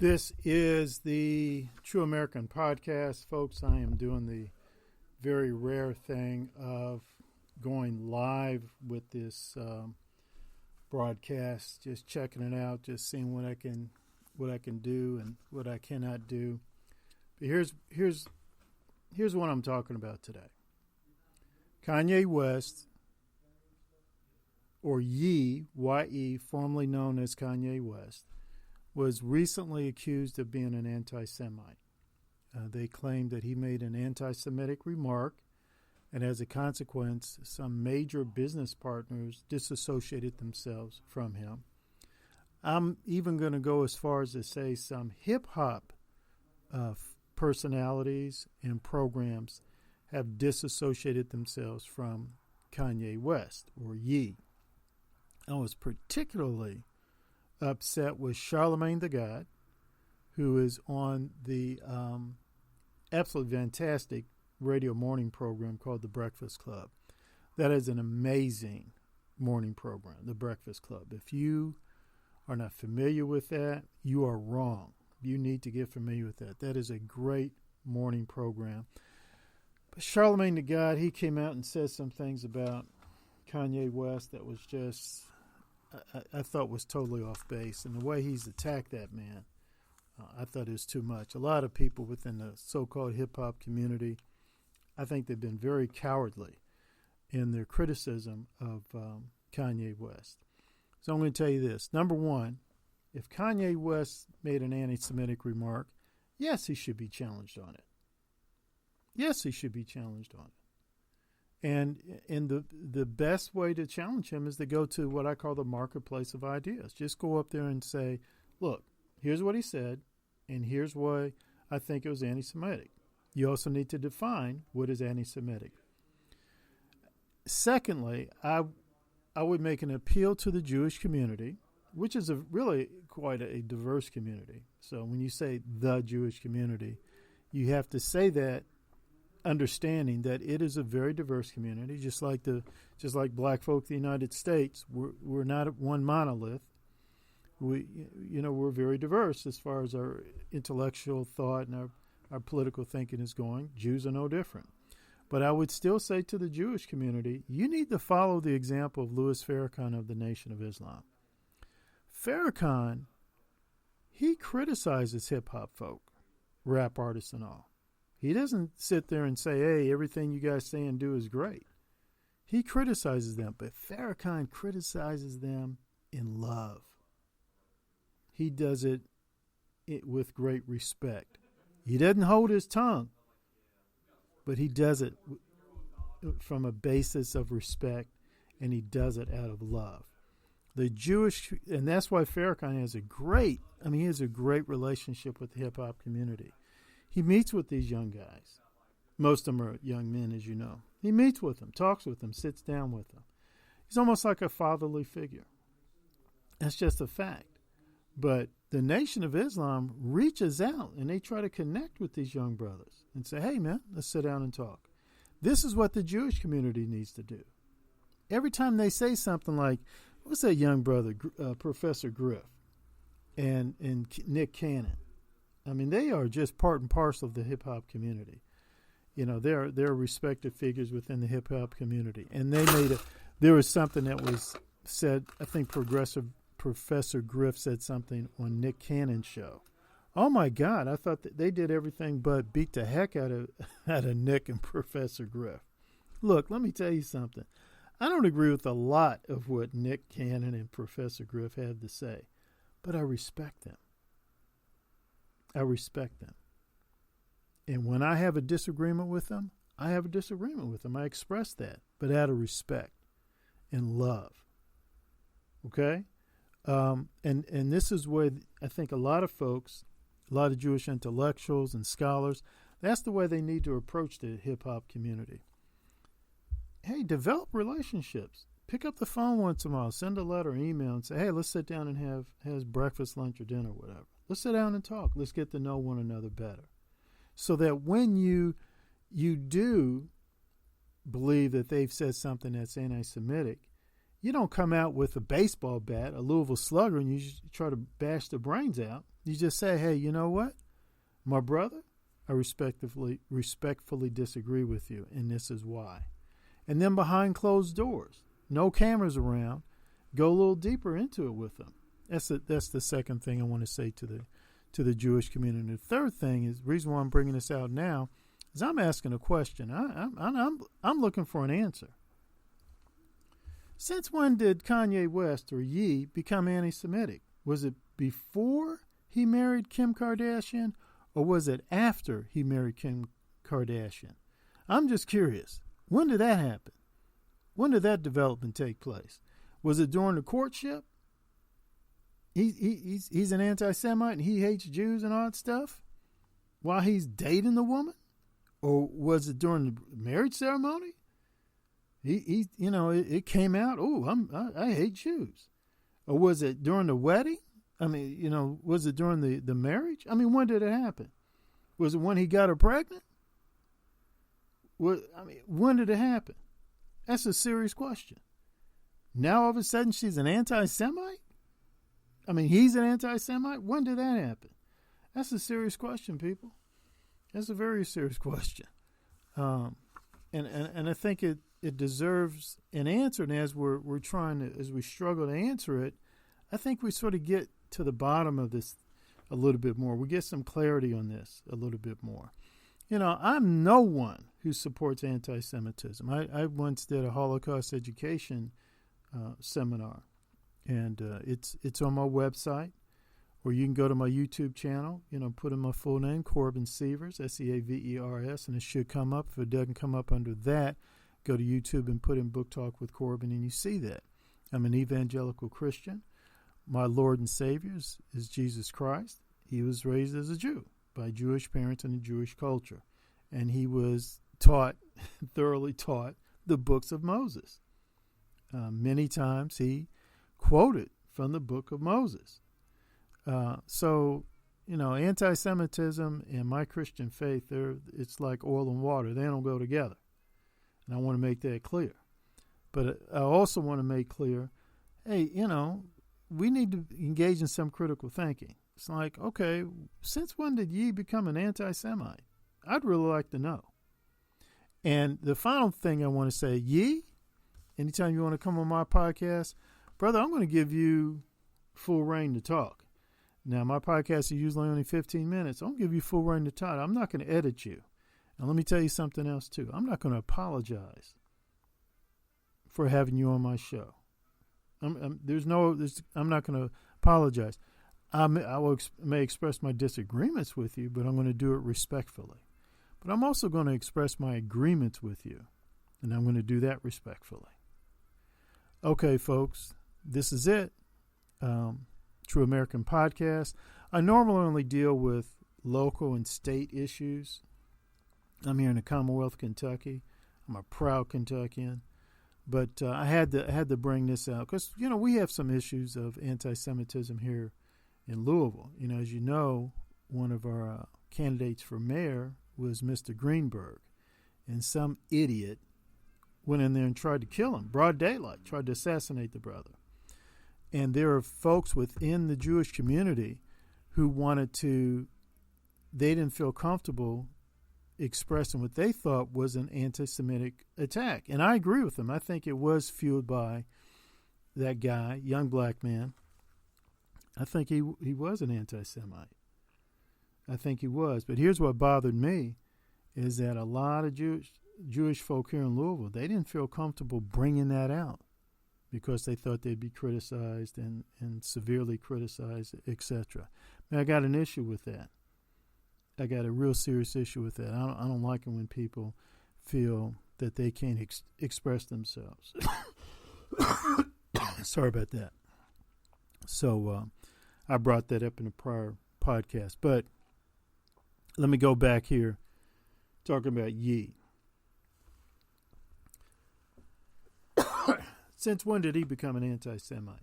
This is the True American Podcast, folks. I am doing the very rare thing of going live with this broadcast, just checking it out, just seeing what I can do and what I cannot do. But here's what I'm talking about today. Kanye West, or Ye, Y-E, formerly known as Kanye West, was recently accused of being an anti-Semite. They claimed that he made an anti-Semitic remark, and as a consequence, some major business partners disassociated themselves from him. I'm even going to go as far as to say some hip-hop personalities and programs have disassociated themselves from Kanye West, or Ye. I was particularly upset with Charlemagne the God, who is on the absolutely fantastic radio morning program called The Breakfast Club. That is an amazing morning program, The Breakfast Club. If you are not familiar with that, you are wrong. You need to get familiar with that. That is a great morning program. But Charlemagne the God, he came out and said some things about Kanye West that was just, I thought was totally off base. And the way he's attacked that man, I thought it was too much. A lot of people within the so-called hip-hop community, I think they've been very cowardly in their criticism of Kanye West. So I'm going to tell you this. Number one, if Kanye West made an anti-Semitic remark, yes, he should be challenged on it. Yes, he should be challenged on it. And the best way to challenge him is to go to what I call the marketplace of ideas. Just go up there and say, look, here's what he said, and here's why I think it was anti-Semitic. You also need to define what is anti-Semitic. Secondly, I would make an appeal to the Jewish community, which is really quite a diverse community. So when you say the Jewish community, you have to say that understanding that it is a very diverse community, just like black folk in the United States. We're not one monolith. We're very diverse as far as our intellectual thought and our political thinking is going. Jews are no different. But I would still say to the Jewish community, you need to follow the example of Louis Farrakhan of the Nation of Islam. Farrakhan, he criticizes hip-hop folk, rap artists and all. He doesn't sit there and say, hey, everything you guys say and do is great. He criticizes them, but Farrakhan criticizes them in love. He does it with great respect. He doesn't hold his tongue, but he does it from a basis of respect, and he does it out of love. The Jewish, and that's why Farrakhan has a great relationship with the hip-hop community. He meets with these young guys. Most of them are young men, as you know. He meets with them, talks with them, sits down with them. He's almost like a fatherly figure. That's just a fact. But the Nation of Islam reaches out, and they try to connect with these young brothers and say, hey, man, let's sit down and talk. This is what the Jewish community needs to do. Every time they say something like, what's that young brother, Professor Griff and Nick Cannon? I mean, they are just part and parcel of the hip-hop community. You know, they're respected figures within the hip-hop community. And there was something that was said, I think Professor Griff said something on Nick Cannon's show. Oh, my God, I thought that they did everything but beat the heck out of Nick and Professor Griff. Look, let me tell you something. I don't agree with a lot of what Nick Cannon and Professor Griff have to say, but I respect them. I respect them. And when I have a disagreement with them, I have a disagreement with them. I express that, but out of respect and love. Okay? And this is where I think a lot of folks, a lot of Jewish intellectuals and scholars, that's the way they need to approach the hip-hop community. Hey, develop relationships. Pick up the phone once in a while, send a letter, email, and say, hey, let's sit down and have breakfast, lunch, or dinner, whatever. Let's sit down and talk. Let's get to know one another better. So that when you do believe that they've said something that's anti-Semitic, You don't come out with a baseball bat, a Louisville Slugger, and you just try to bash the brains out. You just say, hey, you know what? My brother, I respectfully disagree with you, and this is why. And then behind closed doors, no cameras around, go a little deeper into it with them. That's the second thing I want to say to the Jewish community. The third thing is, the reason why I'm bringing this out now is I'm asking a question. I'm looking for an answer. Since when did Kanye West, or Ye, become anti-Semitic? Was it before he married Kim Kardashian, or was it after he married Kim Kardashian? I'm just curious. When did that happen? When did that development take place? Was it during the courtship? He's an anti-Semite and he hates Jews and all that stuff while he's dating the woman? Or was it during the marriage ceremony? It came out, I hate Jews. Or was it during the wedding? Was it during the marriage? When did it happen? Was it when he got her pregnant? When did it happen? That's a serious question. Now all of a sudden she's an anti-Semite? He's an anti-Semite? When did that happen? That's a serious question, people. That's a very serious question. And I think it deserves an answer. And as as we struggle to answer it, I think we sort of get to the bottom of this a little bit more. We get some clarity on this a little bit more. I'm no one who supports anti-Semitism. I once did a Holocaust education seminar, and it's on my website, or you can go to my YouTube channel, put in my full name, Corbin Sievers, Seavers, and it should come up. If it doesn't come up under that, go to YouTube and put in Book Talk with Corbin, and you see that. I'm an evangelical Christian. My Lord and Savior is Jesus Christ. He was raised as a Jew by Jewish parents in the Jewish culture, and he was thoroughly taught the books of Moses. Many times he quoted from the book of Moses. So anti-Semitism and my Christian faith, it's like oil and water. They don't go together. And I want to make that clear. But I also want to make clear, hey, we need to engage in some critical thinking. It's like, okay, since when did Ye become an anti-Semite? I'd really like to know. And the final thing I want to say, Ye, anytime you want to come on my podcast, brother, I'm going to give you full reign to talk. Now, my podcasts are usually only 15 minutes. I'm going to give you full reign to talk. I'm not going to edit you. And let me tell you something else, too. I'm not going to apologize for having you on my show. I'm not going to apologize. I may express my disagreements with you, but I'm going to do it respectfully. But I'm also going to express my agreements with you, and I'm going to do that respectfully. Okay, folks, this is it. True American Podcast. I normally only deal with local and state issues. I'm here in the Commonwealth of Kentucky. I'm a proud Kentuckian. But I had to bring this out because, we have some issues of anti-Semitism here in Louisville. As you know, one of our candidates for mayor was Mr. Greenberg. And some idiot went in there and tried to kill him, broad daylight, tried to assassinate the brother. And there are folks within the Jewish community who they didn't feel comfortable expressing what they thought was an anti-Semitic attack. And I agree with them. I think it was fueled by that guy, young black man. I think he was an anti-Semite. I think he was. But here's what bothered me is that a lot of Jewish folk here in Louisville, they didn't feel comfortable bringing that out because they thought they'd be criticized and severely criticized, etc. Now, I got an issue with that. I got a real serious issue with that. I don't like it when people feel that they can't express themselves. Sorry about that. So I brought that up in a prior podcast. But let me go back here talking about Ye. Since when did he become an anti-Semite?